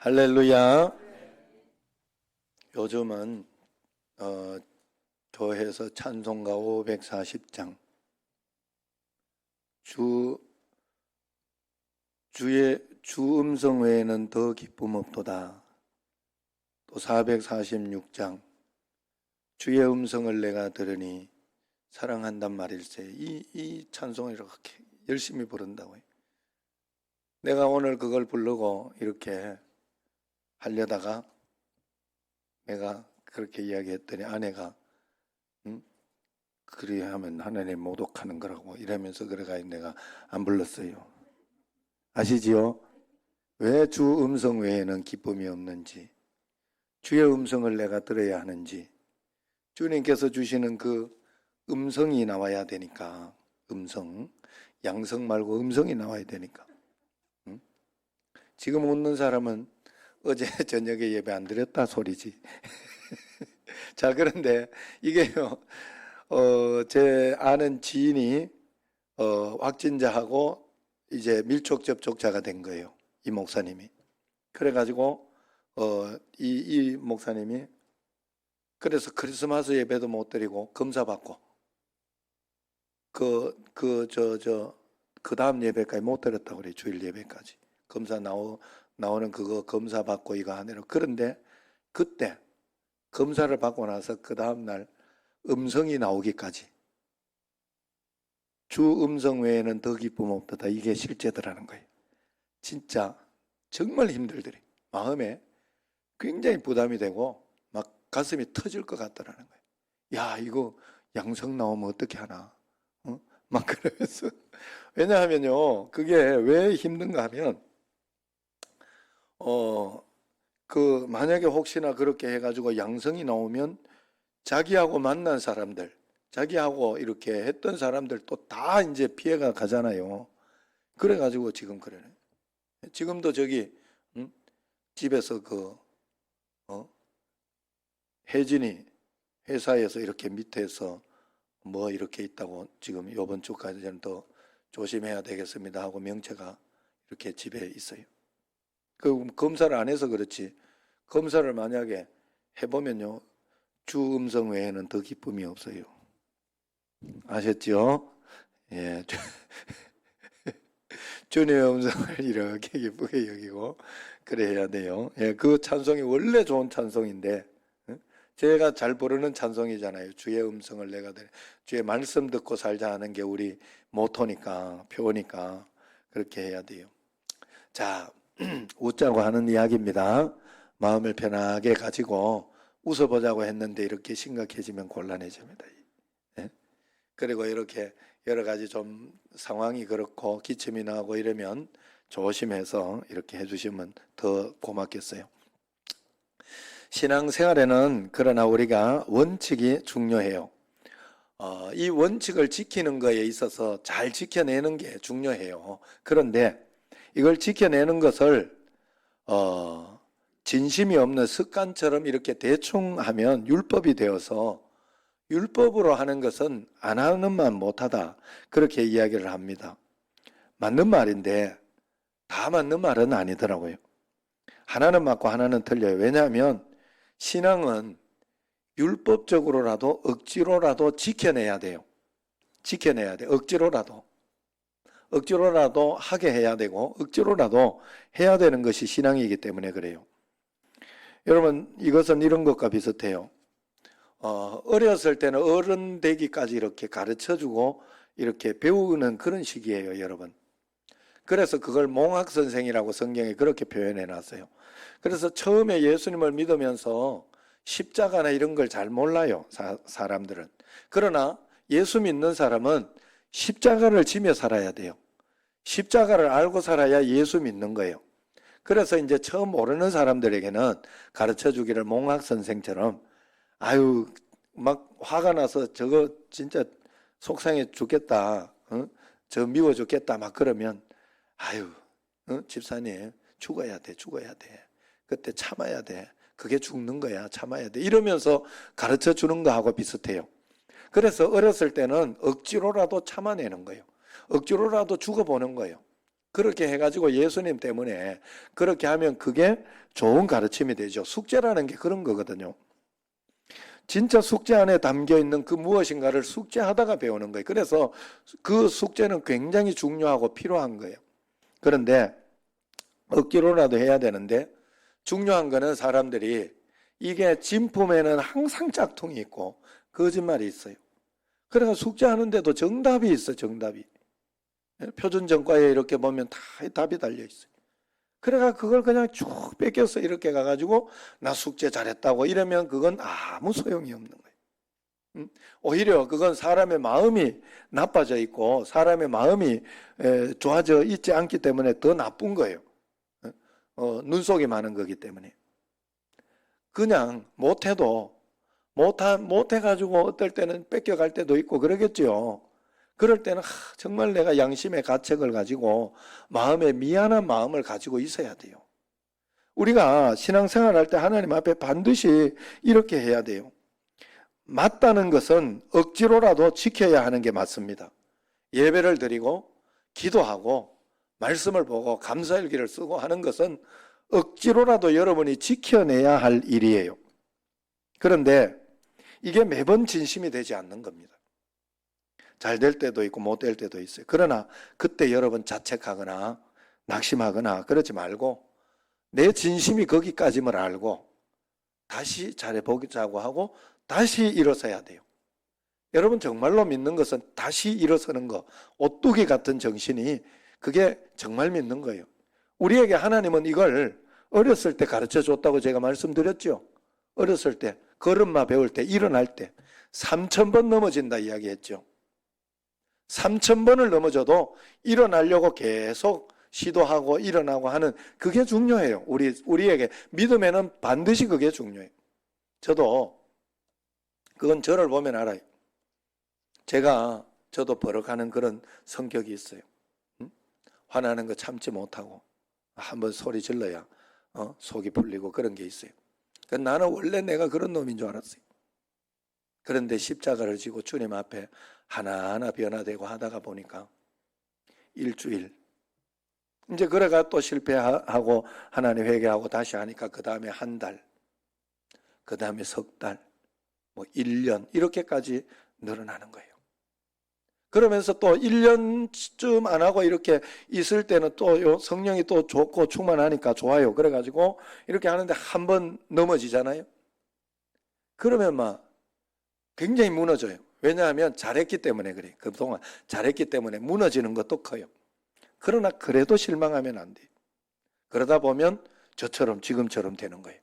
할렐루야. 요즘은 교회에서 찬송가 540장 주 음성 외에는 더 기쁨 없도다. 또 446장 주의 음성을 내가 들으니 사랑한단 말일세. 이 찬송을 이렇게 열심히 부른다고요. 내가 오늘 그걸 부르고 이렇게 하려다가 내가 그렇게 이야기했더니 아내가 그리 하면 하나님 모독하는 거라고 이러면서 그래가지고 내가 안 불렀어요. 아시지요? 왜 주 음성 외에는 기쁨이 없는지, 주의 음성을 내가 들어야 하는지, 주님께서 주시는 그 음성이 나와야 되니까, 음성, 양성 말고 음성이 나와야 되니까. 지금 웃는 사람은 어제 저녁에 예배 안 드렸다 소리지. 자, 그런데 이게요, 제 아는 지인이 확진자하고 이제 밀접 접촉자가 된 거예요. 이 목사님이. 그래가지고 이 목사님이 그래서 크리스마스 예배도 못 드리고 검사 받고 그 다음 예배까지 못 드렸다고 그래. 주일 예배까지 검사 나오는 그거 검사 받고 이거 하느라. 그런데 그때 검사를 받고 나서 그 다음 날 음성이 나오기까지 주 음성 외에는 더 기쁨 없다. 이게 실제더라는 거예요. 진짜 정말 힘들더래. 마음에 굉장히 부담이 되고 막 가슴이 터질 것 같더라는 거예요. 야, 이거 양성 나오면 어떻게 하나? 막 그러면서. 왜냐하면요, 그게 왜 힘든가 하면 만약에 혹시나 그렇게 해가지고 양성이 나오면 자기하고 만난 사람들, 자기하고 이렇게 했던 사람들도 다 이제 피해가 가잖아요. 그래가지고 지금 그러네. 지금도 저기 집에서 혜진이 회사에서 이렇게 밑에서 뭐 이렇게 있다고 지금 이번 주까지는 더 조심해야 되겠습니다 하고 명체가 이렇게 집에 있어요. 그 검사를 안 해서 그렇지. 검사를 만약에 해보면요, 주 음성 외에는 더 기쁨이 없어요. 아셨죠? 예. 주님의 음성을 이렇게 기쁘게 여기고 그래 해야 돼요. 예, 그 찬송이 원래 좋은 찬송인데 제가 잘 부르는 찬송이잖아요. 주의 음성을 내가 들으니 주의 말씀 듣고 살자 하는 게 우리 모토니까, 표니까 그렇게 해야 돼요. 자, 웃자고 하는 이야기입니다. 마음을 편하게 가지고 웃어보자고 했는데 이렇게 심각해지면 곤란해집니다. 네? 그리고 이렇게 여러 가지 좀 상황이 그렇고 기침이 나고 이러면 조심해서 이렇게 해주시면 더 고맙겠어요. 신앙생활에는 그러나 우리가 원칙이 중요해요. 이 원칙을 지키는 것에 있어서 잘 지켜내는 게 중요해요. 그런데 이걸 지켜내는 것을 진심이 없는 습관처럼 이렇게 대충 하면 율법이 되어서 율법으로 하는 것은 안 하는 만 못하다. 그렇게 이야기를 합니다. 맞는 말인데 다 맞는 말은 아니더라고요. 하나는 맞고 하나는 틀려요. 왜냐하면 신앙은 율법적으로라도 억지로라도 지켜내야 돼요. 지켜내야 돼. 억지로라도 하게 해야 되고 억지로라도 해야 되는 것이 신앙이기 때문에 그래요. 여러분, 이것은 이런 것과 비슷해요. 어렸을 때는 어른 되기까지 이렇게 가르쳐주고 이렇게 배우는 그런 시기예요, 여러분. 그래서 그걸 몽학선생이라고 성경에 그렇게 표현해 놨어요. 그래서 처음에 예수님을 믿으면서 십자가나 이런 걸 잘 몰라요, 사람들은. 그러나 예수 믿는 사람은 십자가를 지며 살아야 돼요. 십자가를 알고 살아야 예수 믿는 거예요. 그래서 이제 처음 모르는 사람들에게는 가르쳐 주기를 몽학선생처럼 아유, 막 화가 나서 저거 진짜 속상해 죽겠다. 저 미워 죽겠다. 막 그러면 아유, 집사님 죽어야 돼. 그때 참아야 돼. 그게 죽는 거야. 참아야 돼. 이러면서 가르쳐 주는 거하고 비슷해요. 그래서 어렸을 때는 억지로라도 참아내는 거예요. 억지로라도 죽어보는 거예요. 그렇게 해가지고 예수님 때문에 그렇게 하면 그게 좋은 가르침이 되죠. 숙제라는 게 그런 거거든요. 진짜 숙제 안에 담겨 있는 그 무엇인가를 숙제하다가 배우는 거예요. 그래서 그 숙제는 굉장히 중요하고 필요한 거예요. 그런데 억지로라도 해야 되는데 중요한 거는 사람들이 이게 진품에는 항상 짝퉁이 있고 거짓말이 있어요. 그래서 숙제하는데도 정답이 있어, 정답이. 표준정과에 이렇게 보면 다 답이 달려 있어요. 그래가 그걸 그냥 쭉 뺏겨서 이렇게 가가지고 나 숙제 잘했다고 이러면 그건 아무 소용이 없는 거예요. 오히려 그건 사람의 마음이 나빠져 있고 사람의 마음이 좋아져 있지 않기 때문에 더 나쁜 거예요. 눈속이 많은 거기 때문에. 그냥 못해도 못해가지고 어떨 때는 뺏겨갈 때도 있고 그러겠죠. 그럴 때는 정말 내가 양심의 가책을 가지고 마음에 미안한 마음을 가지고 있어야 돼요. 우리가 신앙생활 할 때 하나님 앞에 반드시 이렇게 해야 돼요. 맞다는 것은 억지로라도 지켜야 하는 게 맞습니다. 예배를 드리고 기도하고 말씀을 보고 감사일기를 쓰고 하는 것은 억지로라도 여러분이 지켜내야 할 일이에요. 그런데 이게 매번 진심이 되지 않는 겁니다. 잘 될 때도 있고 못 될 때도 있어요. 그러나 그때 여러분 자책하거나 낙심하거나 그러지 말고 내 진심이 거기까지임을 알고 다시 잘해보자고 하고 다시 일어서야 돼요. 여러분 정말로 믿는 것은 다시 일어서는 거, 오뚜기 같은 정신이 그게 정말 믿는 거예요. 우리에게 하나님은 이걸 어렸을 때 가르쳐 줬다고 제가 말씀드렸죠. 어렸을 때 걸음마 배울 때 일어날 때 3,000번 넘어진다 이야기했죠. 3,000번을 넘어져도 일어나려고 계속 시도하고 일어나고 하는 그게 중요해요. 우리에게 믿음에는 반드시 그게 중요해요. 저도 그건 저를 보면 알아요. 저도 버럭하는 그런 성격이 있어요. 화나는 거 참지 못하고 한번 소리 질러야 속이 풀리고 그런 게 있어요. 나는 원래 내가 그런 놈인 줄 알았어요. 그런데 십자가를 지고 주님 앞에 하나하나 변화되고 하다가 보니까 일주일 이제 그래가 또 실패하고 하나님 회개하고 다시 하니까 그 다음에 한 달, 그 다음에 석 달, 뭐 1년 이렇게까지 늘어나는 거예요. 그러면서 또 1년쯤 안 하고 이렇게 있을 때는 또 성령이 또 좋고 충만하니까 좋아요. 그래가지고 이렇게 하는데 한 번 넘어지잖아요. 그러면 막 굉장히 무너져요. 왜냐하면 잘했기 때문에 그래요. 그동안 잘했기 때문에 무너지는 것도 커요. 그러나 그래도 실망하면 안 돼요. 그러다 보면 저처럼 지금처럼 되는 거예요.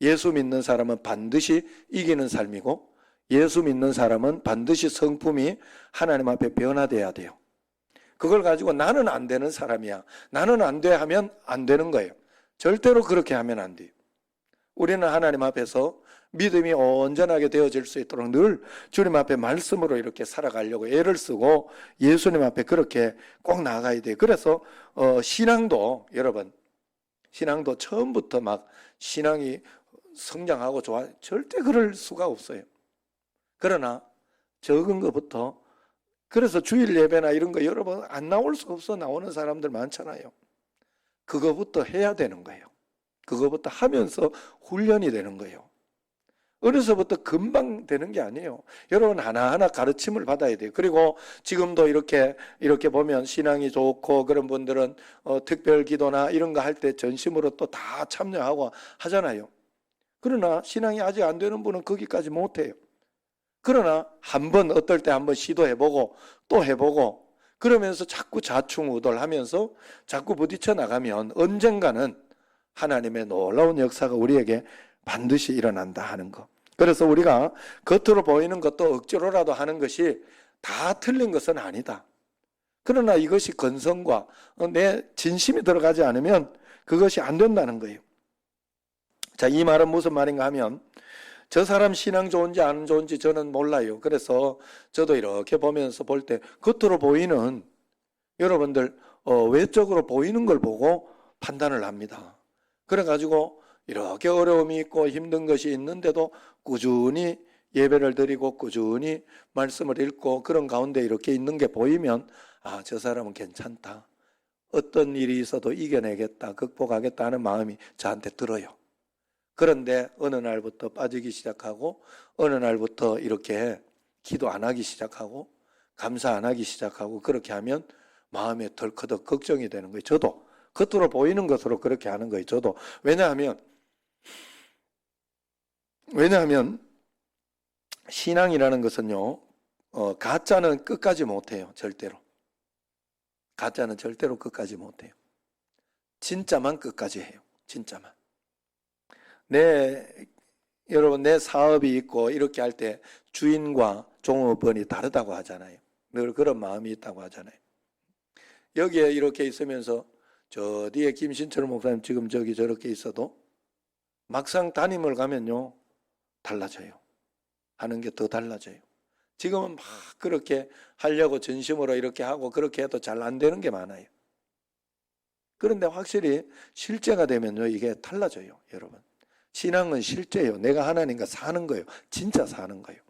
예수 믿는 사람은 반드시 이기는 삶이고 예수 믿는 사람은 반드시 성품이 하나님 앞에 변화돼야 돼요. 그걸 가지고 나는 안 되는 사람이야. 나는 안 돼 하면 안 되는 거예요. 절대로 그렇게 하면 안 돼요. 우리는 하나님 앞에서 믿음이 온전하게 되어질 수 있도록 늘 주님 앞에 말씀으로 이렇게 살아가려고 애를 쓰고 예수님 앞에 그렇게 꼭 나아가야 돼요. 그래서 신앙도 여러분 신앙도 처음부터 막 신앙이 성장하고 좋아 절대 그럴 수가 없어요. 그러나 적은 것부터 그래서 주일 예배나 이런 거 여러분 안 나올 수 없어 나오는 사람들 많잖아요. 그거부터 해야 되는 거예요. 그거부터 하면서 훈련이 되는 거예요. 어려서부터 금방 되는 게 아니에요. 여러분 하나하나 가르침을 받아야 돼요. 그리고 지금도 이렇게 보면 신앙이 좋고 그런 분들은 특별 기도나 이런 거 할 때 전심으로 또 다 참여하고 하잖아요. 그러나 신앙이 아직 안 되는 분은 거기까지 못 해요. 그러나 한번 어떨 때 한번 시도해보고 또 해보고 그러면서 자꾸 좌충우돌하면서 자꾸 부딪혀 나가면 언젠가는 하나님의 놀라운 역사가 우리에게 반드시 일어난다 하는 거. 그래서 우리가 겉으로 보이는 것도 억지로라도 하는 것이 다 틀린 것은 아니다. 그러나 이것이 건성과 내 진심이 들어가지 않으면 그것이 안 된다는 거예요. 자, 이 말은 무슨 말인가 하면 저 사람 신앙 좋은지 안 좋은지 저는 몰라요. 그래서 저도 이렇게 보면서 볼 때 겉으로 보이는 여러분들 외적으로 보이는 걸 보고 판단을 합니다. 그래가지고 이렇게 어려움이 있고 힘든 것이 있는데도 꾸준히 예배를 드리고 꾸준히 말씀을 읽고 그런 가운데 이렇게 있는 게 보이면 아, 저 사람은 괜찮다. 어떤 일이 있어도 이겨내겠다, 극복하겠다 하는 마음이 저한테 들어요. 그런데 어느 날부터 빠지기 시작하고 어느 날부터 이렇게 기도 안 하기 시작하고 감사 안 하기 시작하고 그렇게 하면 마음에 덜커덕 걱정이 되는 거예요. 저도 겉으로 보이는 것으로 그렇게 하는 거예요. 저도. 왜냐하면 신앙이라는 것은요, 가짜는 끝까지 못해요. 절대로. 가짜는 절대로 끝까지 못해요. 진짜만 끝까지 해요. 진짜만. 여러분, 내 사업이 있고 이렇게 할 때 주인과 종업원이 다르다고 하잖아요. 늘 그런 마음이 있다고 하잖아요. 여기에 이렇게 있으면서 저 뒤에 김신철 목사님 지금 저기 저렇게 있어도 막상 담임을 가면요, 달라져요. 하는 게 더 달라져요. 지금은 막 그렇게 하려고 전심으로 이렇게 하고 그렇게 해도 잘 안 되는 게 많아요. 그런데 확실히 실제가 되면요, 이게 달라져요, 여러분. 신앙은 실제예요. 내가 하나님과 사는 거예요. 진짜 사는 거예요.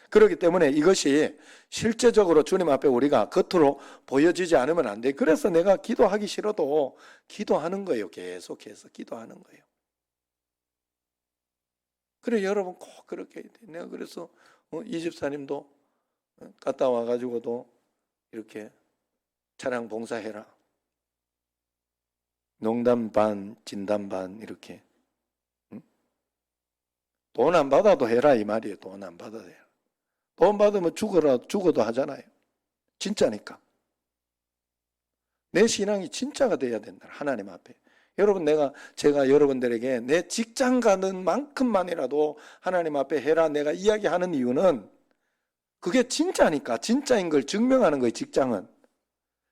그렇기 때문에 이것이 실제적으로 주님 앞에 우리가 겉으로 보여지지 않으면 안 돼. 그래서 내가 기도하기 싫어도 기도하는 거예요. 계속해서 기도하는 거예요. 그래, 여러분 꼭 그렇게 해야 돼. 내가 그래서 이 집사님도 갔다 와가지고도 이렇게 차량 봉사해라. 농담 반, 진담 반 이렇게. 돈 안 받아도 해라 이 말이에요. 돈 안 받아도 해라. 돈 받으면 죽어도 하잖아요. 진짜니까. 내 신앙이 진짜가 돼야 된다. 하나님 앞에. 여러분, 제가 여러분들에게 내 직장 가는 만큼만이라도 하나님 앞에 해라 내가 이야기하는 이유는 그게 진짜니까. 진짜인 걸 증명하는 거예요. 직장은.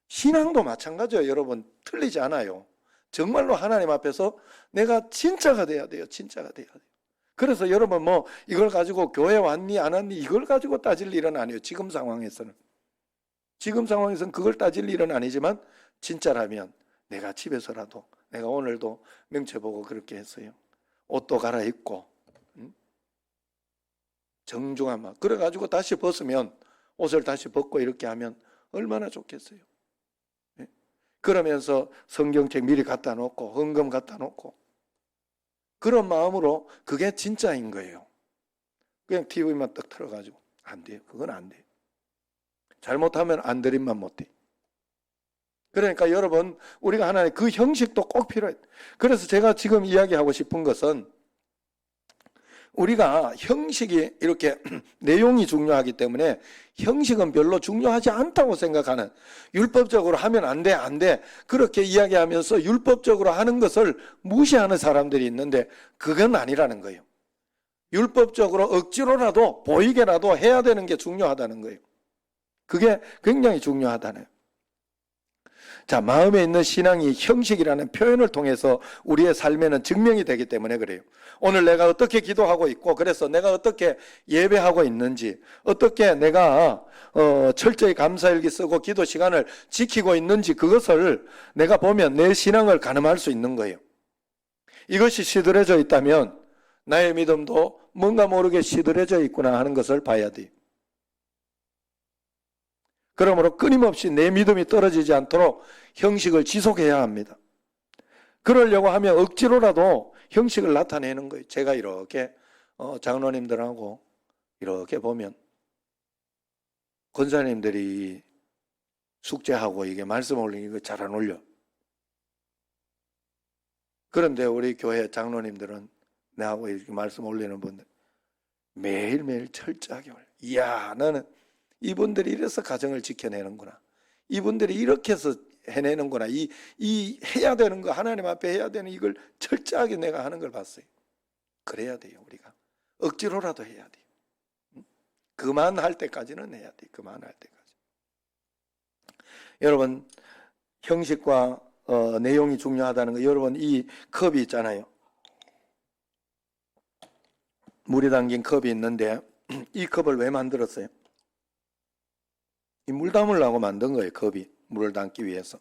신앙도 마찬가지예요. 여러분, 틀리지 않아요. 정말로 하나님 앞에서 내가 진짜가 돼야 돼요. 진짜가 돼야 돼요. 그래서 여러분 이걸 가지고 교회 왔니 안 왔니 이걸 가지고 따질 일은 아니에요. 지금 상황에서는 그걸 따질 일은 아니지만 진짜라면 내가 집에서라도 내가 오늘도 명체 보고 그렇게 했어요. 옷도 갈아입고 정중한 마음. 그래가지고 다시 벗으면 옷을 다시 벗고 이렇게 하면 얼마나 좋겠어요. 네? 그러면서 성경책 미리 갖다 놓고 헌금 갖다 놓고 그런 마음으로 그게 진짜인 거예요. 그냥 TV만 딱 틀어가지고 안 돼요. 그건 안 돼요. 잘못하면 안 드림만 못해. 그러니까 여러분 우리가 하나님 그 형식도 꼭 필요해요. 그래서 제가 지금 이야기하고 싶은 것은 우리가 형식이 이렇게 내용이 중요하기 때문에 형식은 별로 중요하지 않다고 생각하는 율법적으로 하면 안 돼 그렇게 이야기하면서 율법적으로 하는 것을 무시하는 사람들이 있는데 그건 아니라는 거예요. 율법적으로 억지로라도 보이게라도 해야 되는 게 중요하다는 거예요. 그게 굉장히 중요하다는. 자, 마음에 있는 신앙이 형식이라는 표현을 통해서 우리의 삶에는 증명이 되기 때문에 그래요. 오늘 내가 어떻게 기도하고 있고 그래서 내가 어떻게 예배하고 있는지 어떻게 내가 철저히 감사일기 쓰고 기도 시간을 지키고 있는지 그것을 내가 보면 내 신앙을 가늠할 수 있는 거예요. 이것이 시들해져 있다면 나의 믿음도 뭔가 모르게 시들해져 있구나 하는 것을 봐야 돼요. 그러므로 끊임없이 내 믿음이 떨어지지 않도록 형식을 지속해야 합니다. 그러려고 하면 억지로라도 형식을 나타내는 거예요. 제가 이렇게 장로님들하고 이렇게 보면 권사님들이 숙제하고 이게 말씀 올리는 거 잘 안 올려. 그런데 우리 교회 장로님들은 내하고 이렇게 말씀 올리는 분들 매일매일 철저하게 올려. 이야, 나는 이분들이 이래서 가정을 지켜내는구나. 이분들이 이렇게 해서 해내는구나. 이 해야 되는 거, 하나님 앞에 해야 되는 이걸 철저하게 내가 하는 걸 봤어요. 그래야 돼요, 우리가. 억지로라도 해야 돼요. 그만할 때까지는 해야 돼요. 그만할 때까지. 여러분, 형식과 내용이 중요하다는 거. 여러분, 이 컵이 있잖아요. 물이 담긴 컵이 있는데 이 컵을 왜 만들었어요? 이 물 담으려고 만든 거예요. 컵이 물을 담기 위해서.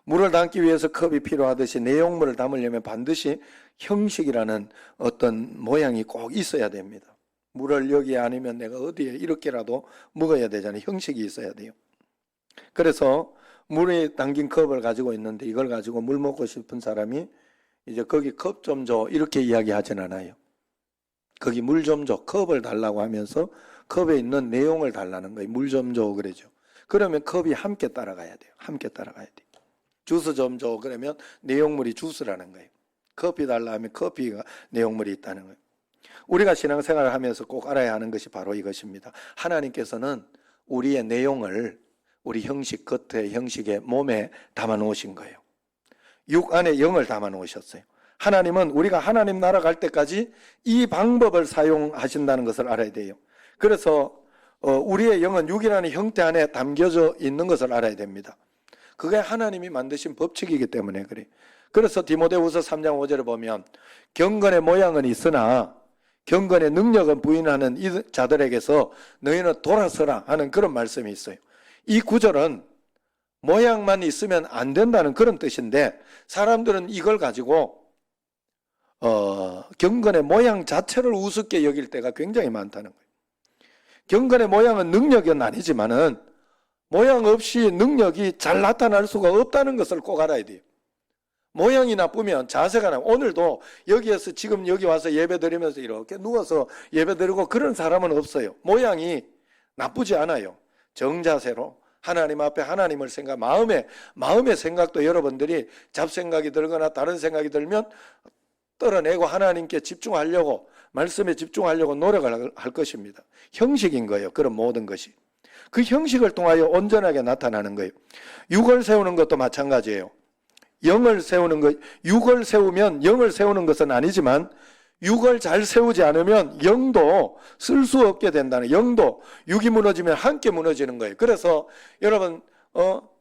물을 담기 위해서 컵이 필요하듯이 내용물을 담으려면 반드시 형식이라는 어떤 모양이 꼭 있어야 됩니다. 물을 여기에 아니면 내가 어디에 이렇게라도 먹어야 되잖아요. 형식이 있어야 돼요. 그래서 물에 담긴 컵을 가지고 있는데 이걸 가지고 물 먹고 싶은 사람이 이제 거기 컵 좀 줘 이렇게 이야기하진 않아요. 거기 물 좀 줘, 컵을 달라고 하면서 컵에 있는 내용을 달라는 거예요. 물 좀 줘 그러죠. 그러면 컵이 함께 따라가야 돼요. 함께 따라가야 돼요. 주스 좀 줘 그러면 내용물이 주스라는 거예요. 커피 달라 하면 커피가 내용물이 있다는 거예요. 우리가 신앙생활을 하면서 꼭 알아야 하는 것이 바로 이것입니다. 하나님께서는 우리의 내용을 우리 형식, 겉의 형식에 몸에 담아 놓으신 거예요. 육 안에 영을 담아 놓으셨어요. 하나님은 우리가 하나님 나라 갈 때까지 이 방법을 사용하신다는 것을 알아야 돼요. 그래서 우리의 영은 육이라는 형태 안에 담겨져 있는 것을 알아야 됩니다. 그게 하나님이 만드신 법칙이기 때문에 그래요. 그래서 디모데후서 3장 5절에 보면 경건의 모양은 있으나 경건의 능력은 부인하는 이 자들에게서 너희는 돌아서라 하는 그런 말씀이 있어요. 이 구절은 모양만 있으면 안 된다는 그런 뜻인데 사람들은 이걸 가지고 경건의 모양 자체를 우습게 여길 때가 굉장히 많다는 거예요. 경건의 모양은 능력은 아니지만은 모양 없이 능력이 잘 나타날 수가 없다는 것을 꼭 알아야 돼요. 모양이 나쁘면 자세가 나쁘면 오늘도 여기에서 지금 여기 와서 예배 드리면서 이렇게 누워서 예배 드리고 그런 사람은 없어요. 모양이 나쁘지 않아요. 정자세로 하나님 앞에 하나님을 생각, 마음의 생각도 여러분들이 잡생각이 들거나 다른 생각이 들면 떨어내고 하나님께 집중하려고, 말씀에 집중하려고 노력을 할 것입니다. 형식인 거예요. 그런 모든 것이. 그 형식을 통하여 온전하게 나타나는 거예요. 육을 세우는 것도 마찬가지예요. 영을 세우는 것, 육을 세우면 영을 세우는 것은 아니지만 육을 잘 세우지 않으면 영도 쓸 수 없게 된다는, 영도 육이 무너지면 함께 무너지는 거예요. 그래서 여러분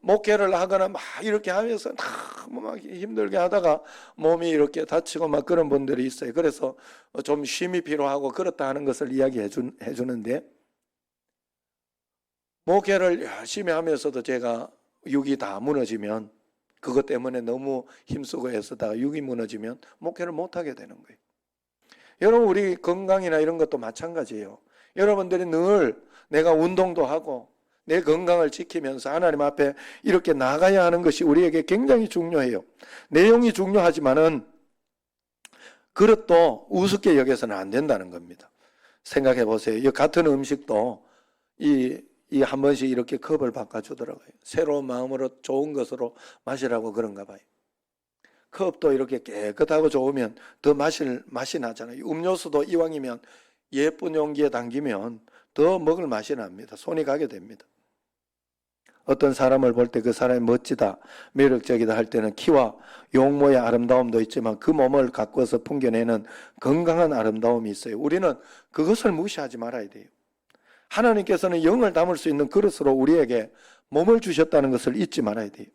목회를 하거나 막 이렇게 하면서 너무 막 힘들게 하다가 몸이 이렇게 다치고 막 그런 분들이 있어요. 그래서 좀 쉼이 필요하고 그렇다 하는 것을 이야기해 주는데, 목회를 열심히 하면서도 제가 육이 다 무너지면, 그것 때문에 너무 힘쓰고 애쓰다가 육이 무너지면 목회를 못하게 되는 거예요. 여러분, 우리 건강이나 이런 것도 마찬가지예요. 여러분들이 늘 내가 운동도 하고 내 건강을 지키면서 하나님 앞에 이렇게 나가야 하는 것이 우리에게 굉장히 중요해요. 내용이 중요하지만은 그릇도 우습게 여겨서는 안 된다는 겁니다. 생각해 보세요. 이 같은 음식도 이 한 번씩 이렇게 컵을 바꿔주더라고요. 새로운 마음으로 좋은 것으로 마시라고 그런가 봐요. 컵도 이렇게 깨끗하고 좋으면 더 맛이 나잖아요. 음료수도 이왕이면 예쁜 용기에 담기면 더 먹을 맛이 납니다. 손이 가게 됩니다. 어떤 사람을 볼 때 그 사람이 멋지다, 매력적이다 할 때는 키와 용모의 아름다움도 있지만 그 몸을 가꾸어서 풍겨내는 건강한 아름다움이 있어요. 우리는 그것을 무시하지 말아야 돼요. 하나님께서는 영을 담을 수 있는 그릇으로 우리에게 몸을 주셨다는 것을 잊지 말아야 돼요.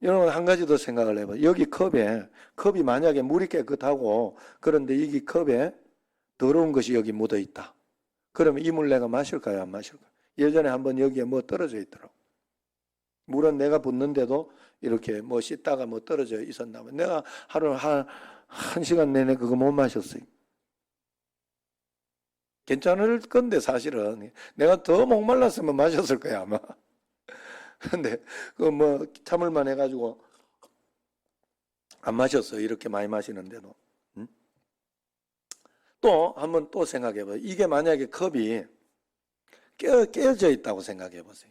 여러분, 한 가지 더 생각을 해봐요. 여기 컵이 만약에 물이 깨끗하고 그런데 이 컵에 더러운 것이 여기 묻어 있다. 그러면 이 물 내가 마실까요? 안 마실까요? 예전에 한번 여기에 뭐 떨어져 있더라고. 물은 내가 붓는데도 이렇게 뭐 씻다가 뭐 떨어져 있었나면 내가 하루 한 시간 내내 그거 못 마셨어요. 괜찮을 건데 사실은 내가 더 목말랐으면 마셨을 거야 아마. 근데 그 뭐 참을만 해가지고 안 마셨어요. 이렇게 많이 마시는데도. 또 한번 또 생각해봐요. 이게 만약에 컵이 깨져 있다고 생각해보세요.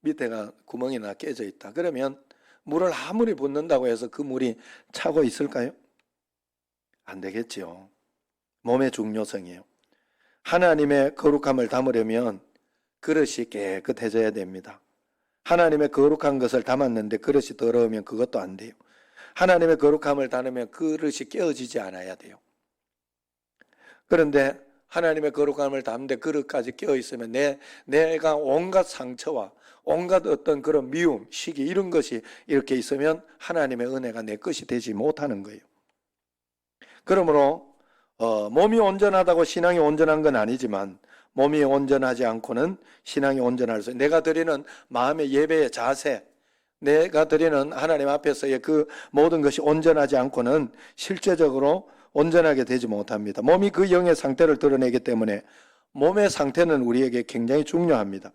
밑에가 구멍이나 깨져 있다. 그러면 물을 아무리 붓는다고 해서 그 물이 차고 있을까요? 안 되겠죠. 몸의 중요성이에요. 하나님의 거룩함을 담으려면 그릇이 깨끗해져야 됩니다. 하나님의 거룩한 것을 담았는데 그릇이 더러우면 그것도 안 돼요. 하나님의 거룩함을 담으면 그릇이 깨어지지 않아야 돼요. 그런데 하나님의 거룩함을 담는데 그릇까지 깨어있으면 내가 온갖 상처와 온갖 어떤 그런 미움, 시기 이런 것이 이렇게 있으면 하나님의 은혜가 내 것이 되지 못하는 거예요. 그러므로 몸이 온전하다고 신앙이 온전한 건 아니지만 몸이 온전하지 않고는 신앙이 온전할 수, 내가 드리는 마음의 예배의 자세, 내가 드리는 하나님 앞에서의 그 모든 것이 온전하지 않고는 실제적으로 온전하게 되지 못합니다. 몸이 그 영의 상태를 드러내기 때문에 몸의 상태는 우리에게 굉장히 중요합니다.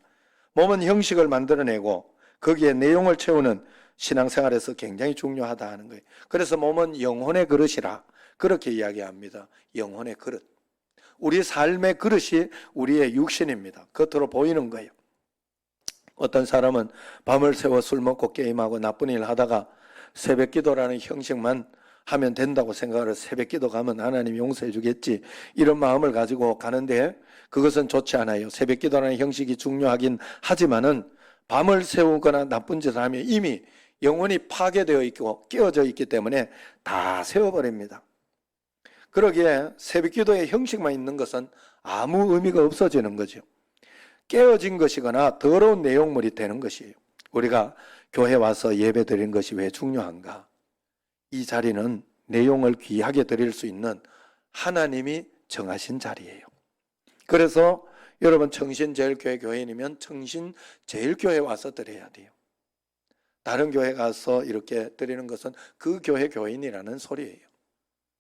몸은 형식을 만들어내고 거기에 내용을 채우는 신앙생활에서 굉장히 중요하다 하는 거예요. 그래서 몸은 영혼의 그릇이라 그렇게 이야기합니다. 영혼의 그릇. 우리 삶의 그릇이 우리의 육신입니다. 겉으로 보이는 거예요. 어떤 사람은 밤을 새워 술 먹고 게임하고 나쁜 일 하다가 새벽 기도라는 형식만 하면 된다고 생각을 해서 새벽 기도 가면 하나님 용서해 주겠지 이런 마음을 가지고 가는데 그것은 좋지 않아요. 새벽 기도라는 형식이 중요하긴 하지만은 밤을 새우거나 나쁜 짓을 하면 이미 영혼이 파괴되어 있고 깨어져 있기 때문에 다 세워버립니다. 그러기에 새벽 기도의 형식만 있는 것은 아무 의미가 없어지는 거죠. 깨어진 것이거나 더러운 내용물이 되는 것이에요. 우리가 교회 와서 예배 드리는 것이 왜 중요한가? 이 자리는 내용을 귀하게 드릴 수 있는 하나님이 정하신 자리예요. 그래서 여러분 청신제일교회 교인이면 청신제일교회 와서 드려야 돼요. 다른 교회 가서 이렇게 드리는 것은 그 교회 교인이라는 소리예요.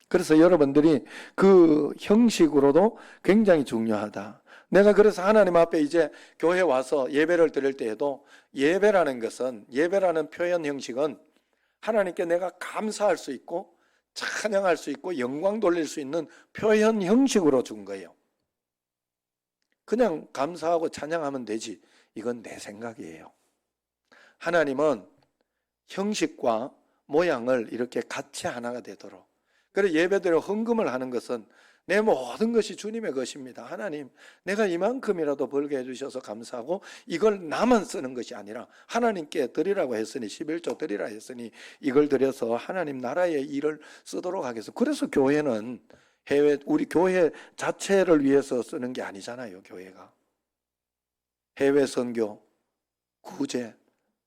그래서 여러분들이 그 형식으로도 굉장히 중요하다. 내가 그래서 하나님 앞에 이제 교회 와서 예배를 드릴 때에도 예배라는 표현 형식은 하나님께 내가 감사할 수 있고 찬양할 수 있고 영광 돌릴 수 있는 표현 형식으로 준 거예요. 그냥 감사하고 찬양하면 되지. 이건 내 생각이에요. 하나님은 형식과 모양을 이렇게 같이 하나가 되도록. 그래서 예배드려 헌금을 하는 것은 내 모든 것이 주님의 것입니다. 하나님, 내가 이만큼이라도 벌게 해주셔서 감사하고 이걸 나만 쓰는 것이 아니라 하나님께 드리라고 했으니 11조 드리라 했으니 이걸 드려서 하나님 나라의 일을 쓰도록 하겠습니다. 그래서 교회는 우리 교회 자체를 위해서 쓰는 게 아니잖아요. 교회가 해외 선교, 구제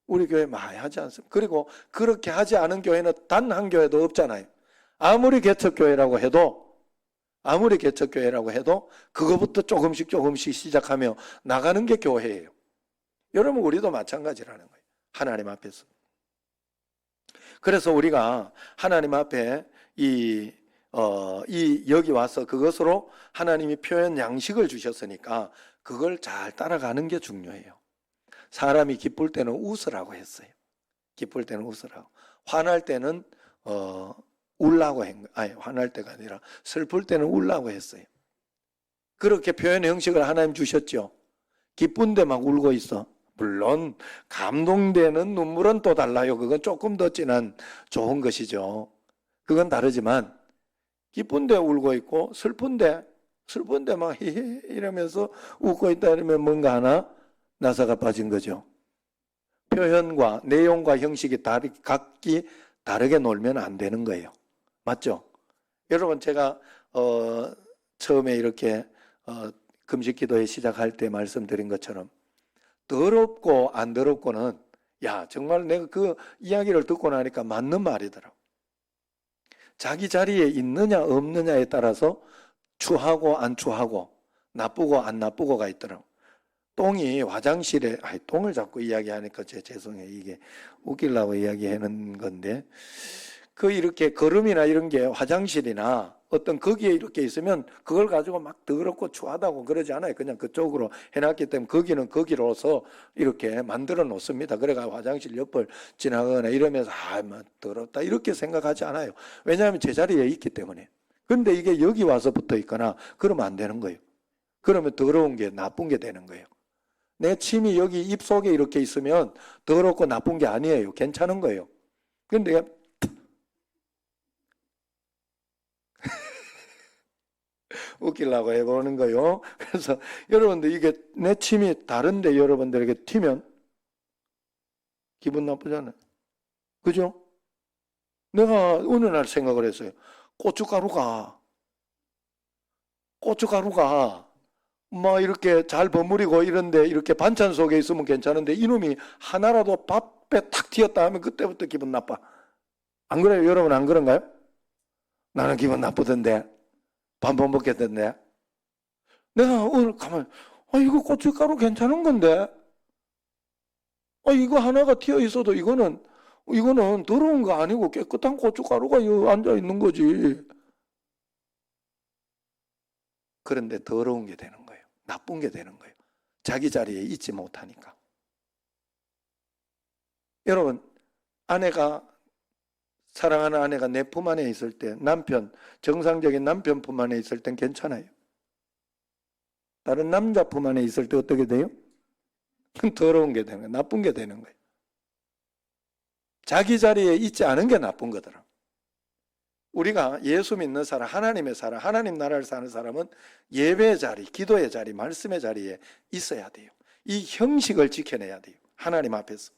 우리 교회 많이 하지 않습니까? 그리고 그렇게 하지 않은 교회는 단 한 교회도 없잖아요. 아무리 개척교회라고 해도 그거부터 조금씩 시작하며 나가는 게 교회예요. 여러분 우리도 마찬가지라는 거예요. 하나님 앞에서. 그래서 우리가 하나님 앞에 여기 와서 그것으로 하나님이 표현 양식을 주셨으니까 그걸 잘 따라가는 게 중요해요. 사람이 기쁠 때는 웃으라고 했어요. 기쁠 때는 웃으라고. 화날 때는 울라고 화날 때가 아니라 슬플 때는 울라고 했어요. 그렇게 표현의 형식을 하나님 주셨죠. 기쁜데 막 울고 있어. 물론 감동되는 눈물은 또 달라요. 그건 조금 더 진한 좋은 것이죠. 그건 다르지만 기쁜데 울고 있고 슬픈데 막 히히 이러면서 웃고 있다 이러면 뭔가 하나 나사가 빠진 거죠. 표현과 내용과 형식이 각기 다르게 놀면 안 되는 거예요. 맞죠? 여러분 제가 처음에 이렇게 금식 기도회 시작할 때 말씀드린 것처럼 더럽고 안 더럽고는 정말 내가 그 이야기를 듣고 나니까 맞는 말이더라고. 자기 자리에 있느냐 없느냐에 따라서 추하고 안 추하고 나쁘고 안 나쁘고가 있더라고. 똥이 화장실에 똥을 자꾸 이야기하니까 죄송해요. 이게 웃기려고 이야기하는 건데 이렇게 거름이나 이런 게 화장실이나 어떤 거기에 이렇게 있으면 그걸 가지고 막 더럽고 추하다고 그러지 않아요. 그냥 그쪽으로 해놨기 때문에 거기는 거기로서 이렇게 만들어 놓습니다. 그래가 화장실 옆을 지나가거나 이러면서 뭐 더럽다 이렇게 생각하지 않아요. 왜냐하면 제자리에 있기 때문에. 근데 이게 여기 와서 붙어 있거나 그러면 안 되는 거예요. 그러면 더러운 게 나쁜 게 되는 거예요. 내 침이 여기 입 속에 이렇게 있으면 더럽고 나쁜 게 아니에요. 괜찮은 거예요. 근데 웃기려고 해보는 거요. 그래서 여러분들 이게 내 침이 다른데 여러분들에게 튀면 기분 나쁘잖아요. 그죠? 내가 어느 날 생각을 했어요. 고춧가루가 막 이렇게 잘 버무리고 이런데 이렇게 반찬 속에 있으면 괜찮은데 이놈이 하나라도 밥에 탁 튀었다 하면 그때부터 기분 나빠. 안 그래요? 여러분 안 그런가요? 나는 기분 나쁘던데. 밥 못 먹겠던데. 내가 오늘 가만 이거 고춧가루 괜찮은 건데. 이거 하나가 튀어 있어도 이거는 더러운 거 아니고 깨끗한 고춧가루가 여기 앉아 있는 거지. 그런데 더러운 게 되는 거예요. 나쁜 게 되는 거예요. 자기 자리에 있지 못하니까. 여러분, 사랑하는 아내가 내 품 안에 있을 때, 정상적인 남편 품 안에 있을 땐 괜찮아요. 다른 남자 품 안에 있을 때 어떻게 돼요? 더러운 게 되는 거예요. 나쁜 게 되는 거예요. 자기 자리에 있지 않은 게 나쁜 거더라. 우리가 예수 믿는 사람, 하나님의 사람, 하나님 나라를 사는 사람은 예배의 자리, 기도의 자리, 말씀의 자리에 있어야 돼요. 이 형식을 지켜내야 돼요. 하나님 앞에서.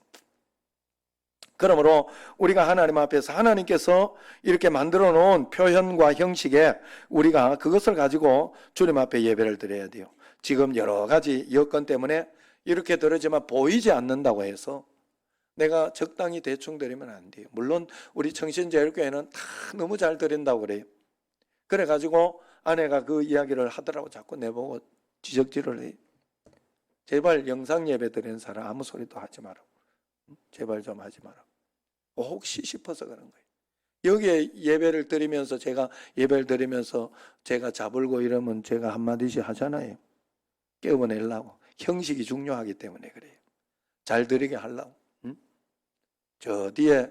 그러므로 우리가 하나님 앞에서 하나님께서 이렇게 만들어 놓은 표현과 형식에 우리가 그것을 가지고 주님 앞에 예배를 드려야 돼요. 지금 여러 가지 여건 때문에 이렇게 드리지만 보이지 않는다고 해서 내가 적당히 대충 드리면 안 돼요. 물론 우리 청신제일교회는 다 너무 잘 드린다고 그래요. 그래가지고 아내가 그 이야기를 하더라고. 자꾸 내보고 지적질을 해요. 제발 영상 예배 드리는 사람 아무 소리도 하지 마라. 제발 좀 하지 마라. 혹시 싶어서 그런 거예요. 여기에 예배를 드리면서 제가 잡을고 이러면 제가 한마디씩 하잖아요. 깨워내려고. 형식이 중요하기 때문에 그래요. 잘 드리게 하려고. 저 뒤에,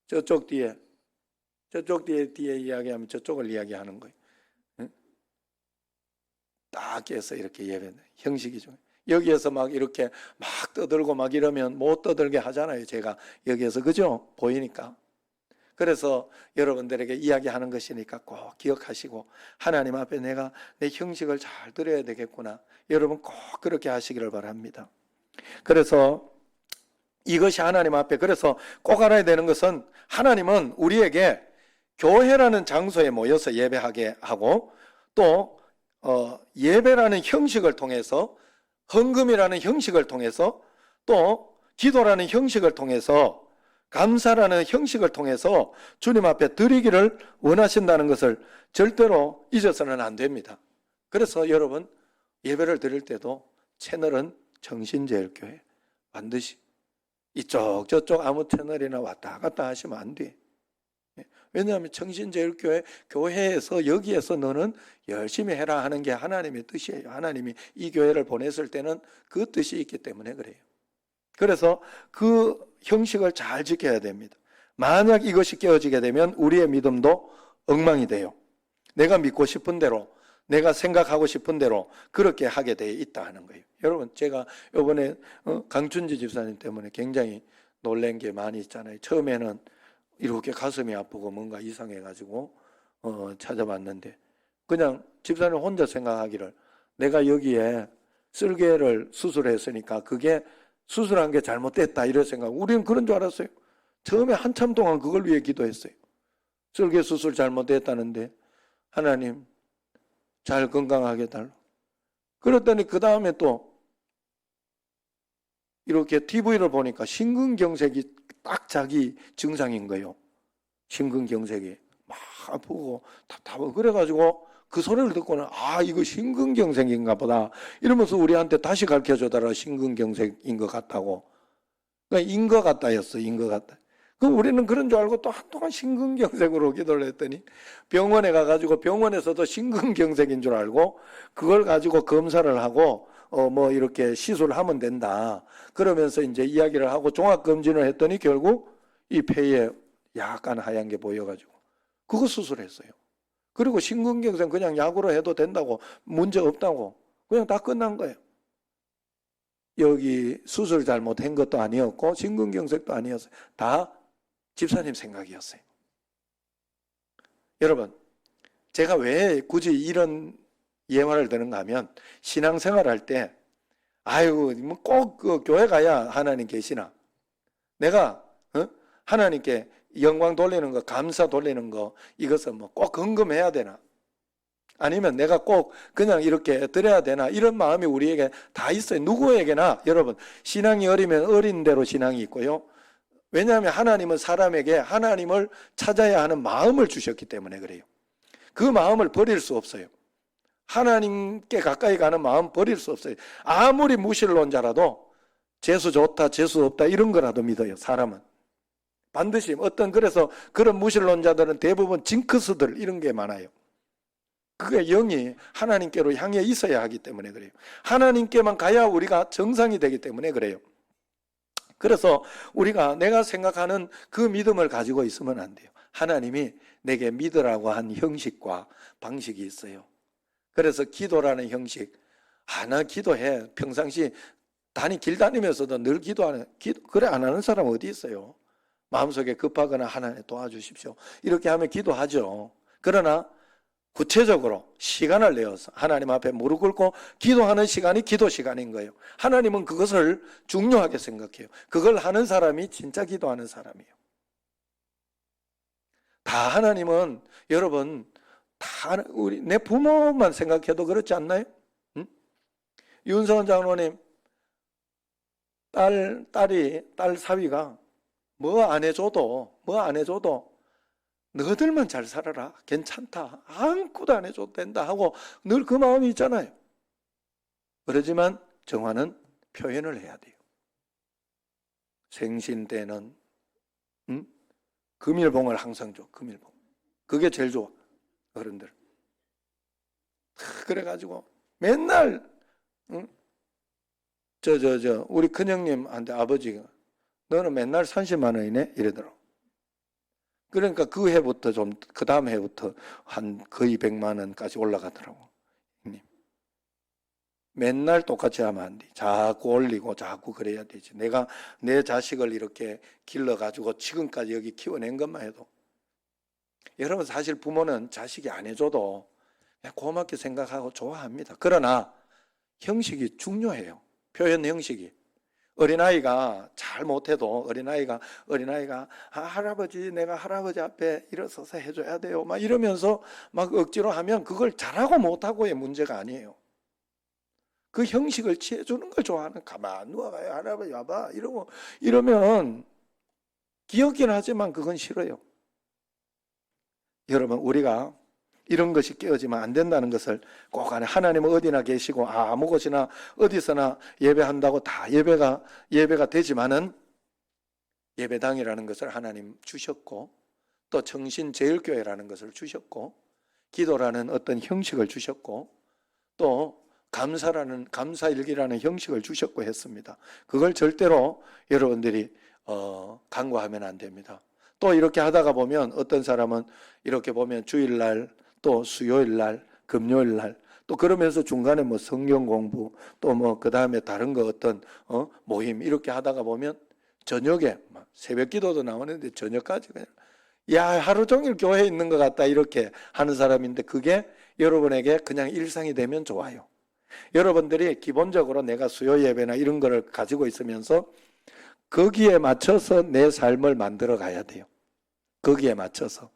저쪽 뒤에 이야기하면 저쪽을 이야기하는 거예요. 딱 깨서 이렇게 예배는 형식이 중요해요. 여기에서 막 이렇게 막 떠들고 막 이러면 못 떠들게 하잖아요. 제가 여기에서, 그죠? 보이니까. 그래서 여러분들에게 이야기하는 것이니까 꼭 기억하시고, 하나님 앞에 내가 내 형식을 잘 드려야 되겠구나. 여러분 꼭 그렇게 하시기를 바랍니다. 그래서 이것이 하나님 앞에, 그래서 꼭 알아야 되는 것은 하나님은 우리에게 교회라는 장소에 모여서 예배하게 하고, 또 예배라는 형식을 통해서, 헌금이라는 형식을 통해서, 또 기도라는 형식을 통해서, 감사라는 형식을 통해서 주님 앞에 드리기를 원하신다는 것을 절대로 잊어서는 안 됩니다. 그래서 여러분, 예배를 드릴 때도 채널은 정신제일교회 반드시 이쪽 저쪽 아무 채널이나 왔다 갔다 하시면 안 돼. 왜냐하면 정신제일교회 교회에서 여기에서 너는 열심히 해라 하는 게 하나님의 뜻이에요. 하나님이 이 교회를 보냈을 때는 그 뜻이 있기 때문에 그래요. 그래서 그 형식을 잘 지켜야 됩니다. 만약 이것이 깨어지게 되면 우리의 믿음도 엉망이 돼요. 내가 믿고 싶은 대로, 내가 생각하고 싶은 대로 그렇게 하게 돼 있다 하는 거예요. 여러분, 제가 이번에 강춘지 집사님 때문에 굉장히 놀란 게 많이 있잖아요. 처음에는 이렇게 가슴이 아프고 뭔가 이상해가지고 찾아봤는데, 그냥 집사님 혼자 생각하기를 내가 여기에 쓸개를 수술했으니까 그게 수술한 게 잘못됐다 이런 생각. 우리는 그런 줄 알았어요. 처음에 한참 동안 그걸 위해 기도했어요. 쓸개 수술 잘못됐다는데 하나님 잘 건강하게 달라. 그랬더니 그 다음에 또 이렇게 TV를 보니까 심근경색이 딱 자기 증상인 거예요. 심근경색이 막 아프고 답답하고 그래가지고 그 소리를 듣고는 이거 심근경색인가 보다 이러면서 우리한테 다시 가르쳐주더라. 심근경색인 것 같다고. 그러니까 인 것 같다였어. 인 것 같다. 그럼 우리는 그런 줄 알고 또 한동안 심근경색으로 기도를 했더니 병원에 가가지고 병원에서도 심근경색인 줄 알고 그걸 가지고 검사를 하고 뭐 이렇게 시술을 하면 된다. 그러면서 이제 이야기를 하고 종합검진을 했더니 결국 이 폐에 약간 하얀 게 보여가지고 그거 수술했어요. 그리고 심근경색 그냥 약으로 해도 된다고, 문제 없다고, 그냥 다 끝난 거예요. 여기 수술 잘못한 것도 아니었고 심근경색도 아니었어요. 다 집사님 생각이었어요. 여러분, 제가 왜 굳이 이런 예화를 드는가 하면, 신앙생활할 때 뭐 꼭 그 교회 가야 하나님 계시나, 내가 하나님께 영광 돌리는 거, 감사 돌리는 거, 이것은 뭐 꼭 헌금해야 되나, 아니면 내가 꼭 그냥 이렇게 드려야 되나, 이런 마음이 우리에게 다 있어요. 누구에게나. 여러분, 신앙이 어리면 어린 대로 신앙이 있고요. 왜냐하면 하나님은 사람에게 하나님을 찾아야 하는 마음을 주셨기 때문에 그래요. 그 마음을 버릴 수 없어요. 하나님께 가까이 가는 마음 버릴 수 없어요. 아무리 무신론자라도 재수 좋다, 재수 없다 이런 거라도 믿어요. 사람은 반드시 그래서 그런 무신론자들은 대부분 징크스들 이런 게 많아요. 그게 영이 하나님께로 향해 있어야 하기 때문에 그래요. 하나님께만 가야 우리가 정상이 되기 때문에 그래요. 그래서 우리가 내가 생각하는 그 믿음을 가지고 있으면 안 돼요. 하나님이 내게 믿으라고 한 형식과 방식이 있어요. 그래서 기도라는 형식, 나 기도해. 평상시 길 다니면서도 늘 기도하는, 그래 안 하는 사람 어디 있어요? 마음속에 급하거나 하나님 도와주십시오. 이렇게 하면 기도하죠. 그러나 구체적으로 시간을 내어서 하나님 앞에 무릎 꿇고 기도하는 시간이 기도 시간인 거예요. 하나님은 그것을 중요하게 생각해요. 그걸 하는 사람이 진짜 기도하는 사람이에요. 다 하나님은 여러분 다 우리 내 부모만 생각해도 그렇지 않나요? 응? 윤서원 장로님 딸 사위가 뭐 안 해줘도 너희들만 잘 살아라. 괜찮다. 아무것도 안 해줘도 된다 하고 늘 그 마음이 있잖아요. 그러지만 정화는 표현을 해야 돼요. 생신 때는 금일봉을 항상 줘. 금일봉. 그게 제일 좋아. 어른들. 그래가지고 맨날 우리 큰형님한테 아버지가 너는 맨날 30만 원이네? 이러더라고. 그러니까 그 해부터 그 다음 해부터 한 거의 100만 원까지 올라가더라고. 형님. 맨날 똑같이 하면 안 돼. 자꾸 올리고 자꾸 그래야 되지. 내가 내 자식을 이렇게 길러가지고 지금까지 여기 키워낸 것만 해도. 여러분 사실 부모는 자식이 안 해줘도 그냥 고맙게 생각하고 좋아합니다. 그러나 형식이 중요해요. 표현 형식이. 어린아이가 잘 못해도 어린아이가 할아버지 내가 할아버지 앞에 일어서서 해줘야 돼요 막 이러면서 막 억지로 하면 그걸 잘하고 못하고의 문제가 아니에요. 그 형식을 취해주는 걸 좋아하는 가만 누워봐요 할아버지 와봐 이러면 귀엽긴 하지만 그건 싫어요. 여러분 우리가 이런 것이 깨어지면 안 된다는 것을 꼭 안에 하나님은 어디나 계시고 아무 곳이나 어디서나 예배한다고 다 예배가 되지만은 예배당이라는 것을 하나님 주셨고 또 정신제일교회라는 것을 주셨고 기도라는 어떤 형식을 주셨고 또 감사일기라는 형식을 주셨고 했습니다. 그걸 절대로 여러분들이 간과하면 안 됩니다. 또 이렇게 하다가 보면 어떤 사람은 이렇게 보면 주일날 또 수요일날, 금요일날 또 그러면서 중간에 뭐 성경 공부 또 뭐 그 다음에 다른 거 어떤 모임 이렇게 하다가 보면 저녁에 막 새벽 기도도 나오는데 저녁까지 그냥 하루 종일 교회에 있는 것 같다 이렇게 하는 사람인데 그게 여러분에게 그냥 일상이 되면 좋아요. 여러분들이 기본적으로 내가 수요 예배나 이런 거를 가지고 있으면서 거기에 맞춰서 내 삶을 만들어 가야 돼요. 거기에 맞춰서.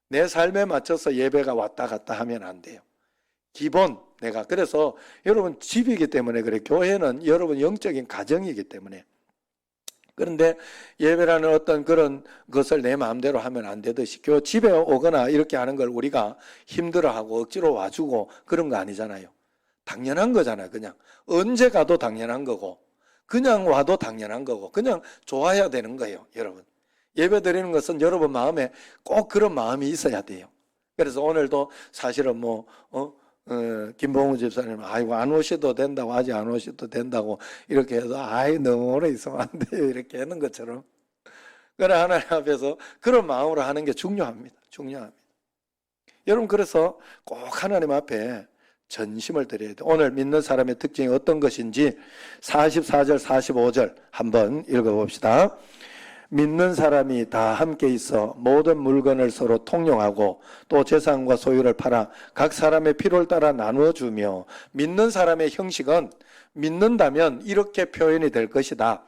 내 삶에 맞춰서 예배가 왔다 갔다 하면 안 돼요. 기본 그래서 여러분 집이기 때문에 그래. 교회는 여러분 영적인 가정이기 때문에. 그런데 예배라는 어떤 그런 것을 내 마음대로 하면 안 되듯이 집에 오거나 이렇게 하는 걸 우리가 힘들어하고 억지로 와주고 그런 거 아니잖아요. 당연한 거잖아요. 그냥 언제 가도 당연한 거고 그냥 와도 당연한 거고 그냥 좋아야 되는 거예요. 여러분 예배 드리는 것은 여러분 마음에 꼭 그런 마음이 있어야 돼요. 그래서 오늘도 사실은 김봉우 집사님 아이고 안 오셔도 된다고 아직 안 오셔도 된다고 이렇게 해서 너무 오래 있으면 안 돼요 이렇게 하는 것처럼 그러나 하나님 앞에서 그런 마음으로 하는 게 중요합니다. 여러분 그래서 꼭 하나님 앞에 전심을 드려야 돼요. 오늘 믿는 사람의 특징이 어떤 것인지 44절 45절 한번 읽어봅시다. 믿는 사람이 다 함께 있어 모든 물건을 서로 통용하고 또 재산과 소유를 팔아 각 사람의 필요를 따라 나누어 주며 믿는 사람의 형식은 믿는다면 이렇게 표현이 될 것이다.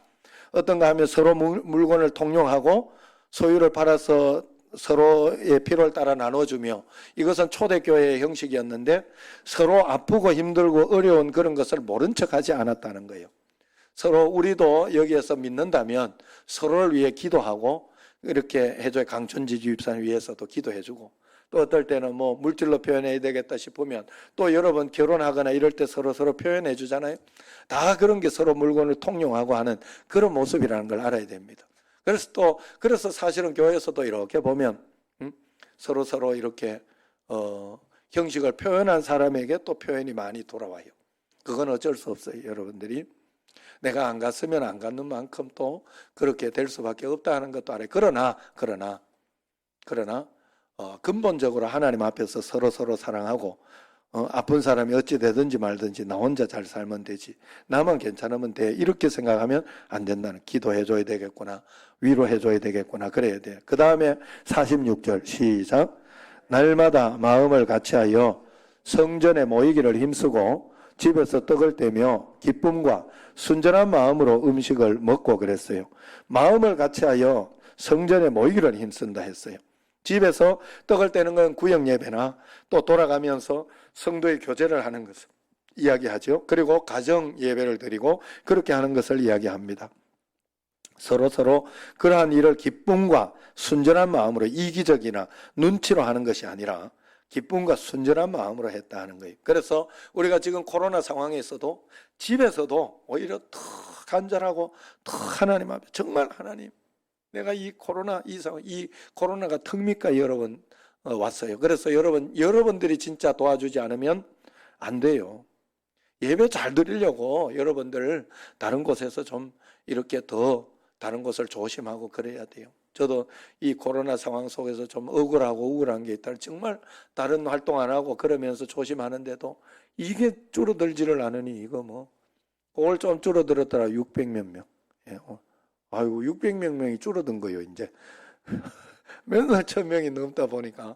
어떤가 하면 서로 물건을 통용하고 소유를 팔아서 서로의 필요를 따라 나눠주며 이것은 초대교회의 형식이었는데 서로 아프고 힘들고 어려운 그런 것을 모른 척하지 않았다는 거예요. 서로 우리도 여기에서 믿는다면 서로를 위해 기도하고 이렇게 해줘요. 강춘지 집사님 위해서도 기도해주고 또 어떨 때는 뭐 물질로 표현해야 되겠다 싶으면 또 여러분 결혼하거나 이럴 때 서로 표현해 주잖아요. 다 그런 게 서로 물건을 통용하고 하는 그런 모습이라는 걸 알아야 됩니다. 그래서 사실은 교회에서도 이렇게 보면 서로 이렇게 형식을 표현한 사람에게 또 표현이 많이 돌아와요. 그건 어쩔 수 없어요, 여러분들이. 내가 안 갔으면 안 갔는 만큼 또 그렇게 될 수밖에 없다 하는 것도 알아요. 그러나 근본적으로 하나님 앞에서 서로 사랑하고 아픈 사람이 어찌 되든지 말든지 나 혼자 잘 살면 되지, 나만 괜찮으면 돼, 이렇게 생각하면 안 된다는, 기도해줘야 되겠구나, 위로해줘야 되겠구나, 그래야 돼. 그 다음에 46절 시작. 날마다 마음을 같이하여 성전에 모이기를 힘쓰고 집에서 떡을 떼며 기쁨과 순전한 마음으로 음식을 먹고 그랬어요. 마음을 같이하여 성전에 모이기를 힘쓴다 했어요. 집에서 떡을 떼는 건 구역 예배나 또 돌아가면서 성도의 교제를 하는 것을 이야기하죠. 그리고 가정 예배를 드리고 그렇게 하는 것을 이야기합니다. 서로 그러한 일을 기쁨과 순전한 마음으로, 이기적이나 눈치로 하는 것이 아니라 기쁨과 순전한 마음으로 했다 하는 거예요. 그래서 우리가 지금 코로나 상황에서도 집에서도 오히려 더 간절하고 더 하나님 앞에, 정말 하나님, 내가 이 코로나가 턱니까 여러분 왔어요. 그래서 여러분들이 진짜 도와주지 않으면 안 돼요. 예배 잘 드리려고 여러분들 다른 곳에서 좀 이렇게 더 다른 곳을 조심하고 그래야 돼요. 저도 이 코로나 상황 속에서 좀 억울하고 우울한 게 있다. 정말 다른 활동 안 하고 그러면서 조심하는데도 이게 줄어들지를 않으니 이거 뭐 오늘 좀 줄어들었더라. 600몇 명. 예, 아이고 600몇 명이 줄어든 거예요. 이제 맨날 1000명이 넘다 보니까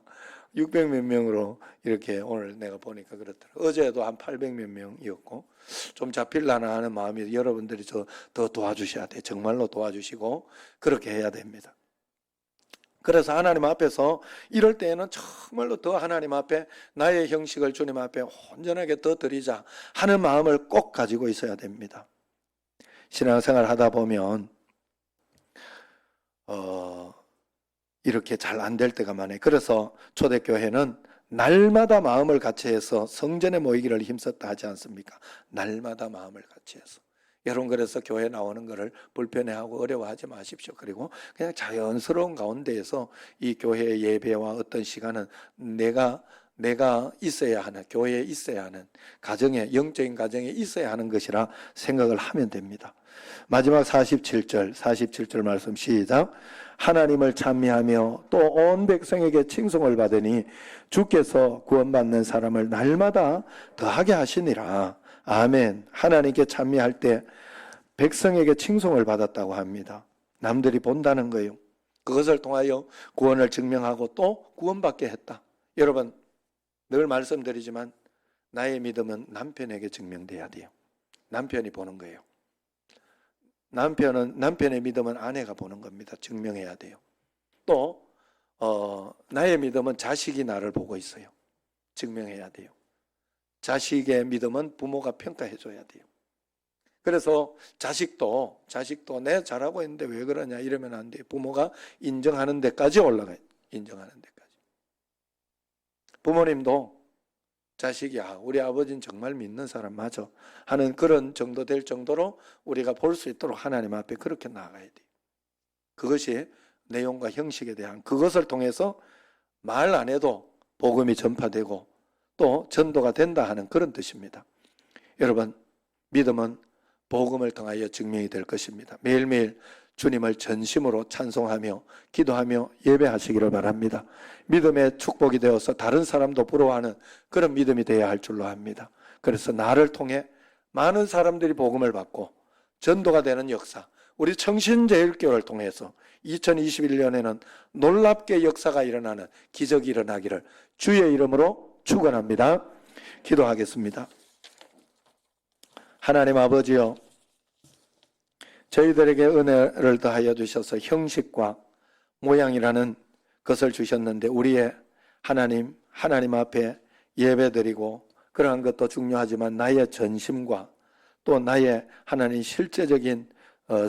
600몇 명으로 이렇게 오늘 내가 보니까 그렇더라고요. 어제도 한 800몇 명이었고 좀 잡힐라나 하는 마음이, 여러분들이 더 도와주셔야 돼. 정말로 도와주시고 그렇게 해야 됩니다. 그래서 하나님 앞에서 이럴 때에는 정말로 더 하나님 앞에 나의 형식을 주님 앞에 온전하게 더 드리자 하는 마음을 꼭 가지고 있어야 됩니다. 신앙생활 하다 보면 이렇게 잘 안 될 때가 많아요. 그래서 초대교회는 날마다 마음을 같이해서 성전에 모이기를 힘썼다 하지 않습니까? 날마다 마음을 같이해서. 여러분, 그래서 교회 나오는 것을 불편해하고 어려워하지 마십시오. 그리고 그냥 자연스러운 가운데에서 이 교회의 예배와 어떤 시간은 내가 있어야 하는, 교회에 있어야 하는, 가정에, 영적인 가정에 있어야 하는 것이라 생각을 하면 됩니다. 마지막 47절 말씀 시작. 하나님을 찬미하며 또 온 백성에게 칭송을 받으니 주께서 구원받는 사람을 날마다 더하게 하시니라. 아멘. 하나님께 찬미할 때 백성에게 칭송을 받았다고 합니다. 남들이 본다는 거예요. 그것을 통하여 구원을 증명하고 또 구원받게 했다. 여러분, 늘 말씀드리지만 나의 믿음은 남편에게 증명돼야 돼요. 남편이 보는 거예요. 남편의 믿음은 아내가 보는 겁니다. 증명해야 돼요. 또 나의 믿음은 자식이 나를 보고 있어요. 증명해야 돼요. 자식의 믿음은 부모가 평가해 줘야 돼요. 그래서 자식도 내 잘하고 있는데 왜 그러냐 이러면 안 돼요. 부모가 인정하는 데까지 올라가요. 인정하는 데까지. 부모님도 자식이 우리 아버지는 정말 믿는 사람 맞아 하는 그런 정도 될 정도로 우리가 볼 수 있도록 하나님 앞에 그렇게 나아가야 돼요. 그것이 내용과 형식에 대한, 그것을 통해서 말 안 해도 복음이 전파되고 또 전도가 된다 하는 그런 뜻입니다. 여러분, 믿음은 복음을 통하여 증명이 될 것입니다. 매일매일 주님을 전심으로 찬송하며 기도하며 예배하시기를 바랍니다. 믿음의 축복이 되어서 다른 사람도 부러워하는 그런 믿음이 되어야 할 줄로 압니다. 그래서 나를 통해 많은 사람들이 복음을 받고 전도가 되는 역사, 우리 청신제일교회를 통해서 2021년에는 놀랍게 역사가 일어나는, 기적이 일어나기를 주의 이름으로 축원합니다. 기도하겠습니다. 하나님 아버지여, 저희들에게 은혜를 더하여 주셔서 형식과 모양이라는 것을 주셨는데 우리의 하나님 앞에 예배드리고 그러한 것도 중요하지만 나의 전심과 또 나의 하나님 실제적인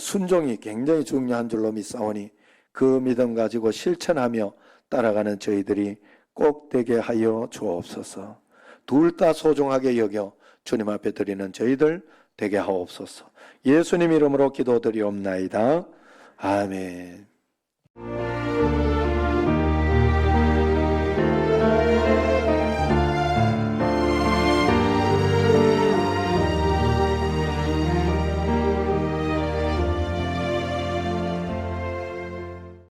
순종이 굉장히 중요한 줄로 믿사오니 그 믿음 가지고 실천하며 따라가는 저희들이 꼭 되게 하여 주옵소서. 둘 다 소중하게 여겨 주님 앞에 드리는 저희들 되게 하옵소서. 예수님 이름으로 기도드리옵나이다. 아멘.